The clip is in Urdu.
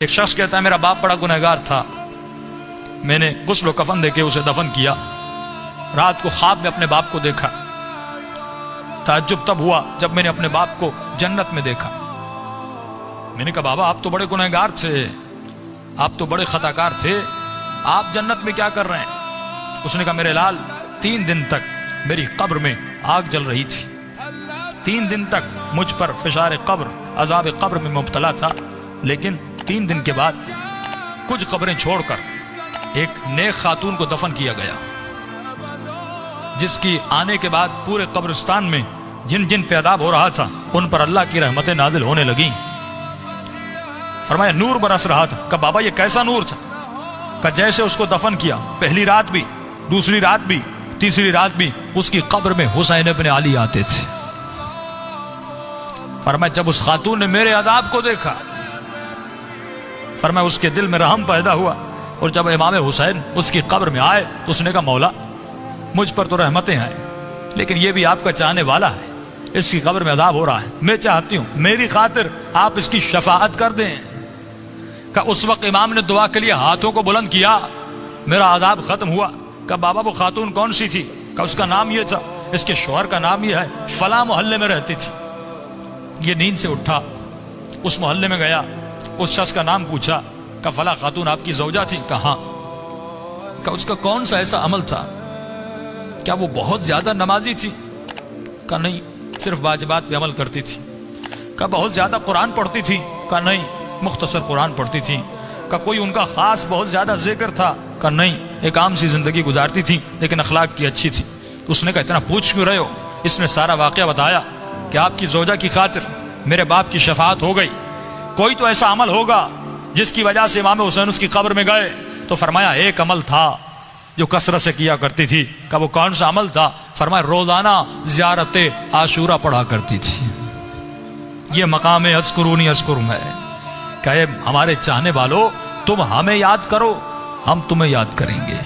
ایک شخص کہتا ہے میرا باپ بڑا گنہگار تھا، میں نے غسل و کفن دے کے اسے دفن کیا، رات کو خواب میں اپنے باپ کو دیکھا، تعجب تب ہوا جب میں نے اپنے باپ کو جنت میں دیکھا۔ میں نے کہا بابا آپ تو بڑے گنہگار تھے، آپ تو بڑے خطاکار تھے، آپ جنت میں کیا کر رہے ہیں؟ اس نے کہا میرے لال 3 دن تک میری قبر میں آگ جل رہی تھی، 3 دن تک مجھ پر فشار قبر عذاب قبر میں مبتلا تھا، لیکن 3 دن کے بعد کچھ قبریں چھوڑ کر ایک نیک خاتون کو دفن کیا گیا، جس کی آنے کے بعد پورے قبرستان میں جن جن پہ عذاب ہو رہا تھا ان پر اللہ کی رحمتیں نازل ہونے لگیں۔ فرمایا نور برس رہا تھا۔ کہا بابا یہ کیسا نور تھا؟ کہا جیسے اس کو دفن کیا پہلی رات بھی، دوسری رات بھی، تیسری رات بھی اس کی قبر میں حسین ابن علی آتے تھے۔ فرمایا جب اس خاتون نے میرے عذاب کو دیکھا، فرمایا اس کے دل میں رحم پیدا ہوا، اور جب امام حسین اس کی قبر میں آئے تو اس نے کہا مولا مجھ پر تو رحمتیں ہیں، لیکن یہ بھی آپ کا چاہنے والا ہے، اس کی قبر میں عذاب ہو رہا ہے، میں چاہتی ہوں میری خاطر آپ اس کی شفاعت کر دیں۔ کہ اس وقت امام نے دعا کے لیے ہاتھوں کو بلند کیا، میرا عذاب ختم ہوا۔ کہ بابا وہ خاتون کون سی تھی؟ کہ اس کا نام یہ تھا، اس کے شوہر کا نام یہ ہے، فلاں محلے میں رہتی تھی۔ یہ نیند سے اٹھا، اس محلے میں گیا، اس شخص کا نام پوچھا، کہ فلاں خاتون آپ کی زوجہ تھی؟ کہ ہاں۔ کہ اس کا کون سا ایسا عمل تھا؟ کیا وہ بہت زیادہ نمازی تھی؟ کہ نہیں، صرف واجبات پہ عمل کرتی تھی۔ کہ بہت زیادہ قرآن پڑھتی تھی؟ کہ نہیں، مختصر قرآن پڑھتی تھی۔ کہ کوئی ان کا خاص بہت زیادہ ذکر تھا؟ کہ نہیں، ایک عام سی زندگی گزارتی تھی لیکن اخلاق کی اچھی تھی۔ اس نے کہا اتنا پوچھ کیوں رہے ہو؟ اس نے سارا واقعہ بتایا کہ آپ کی زوجہ کی خاطر میرے باپ کی شفاعت ہو گئی، کوئی تو ایسا عمل ہوگا جس کی وجہ سے امام حسین اس کی قبر میں گئے۔ تو فرمایا ایک عمل تھا جو کثرت سے کیا کرتی تھی۔ کہ وہ کون سا عمل تھا؟ فرمایا روزانہ زیارت عاشورہ پڑھا کرتی تھی۔ یہ مقام اذکرونی اذکرکم ہے کہ ہمارے چاہنے والوں تم ہمیں یاد کرو، ہم تمہیں یاد کریں گے۔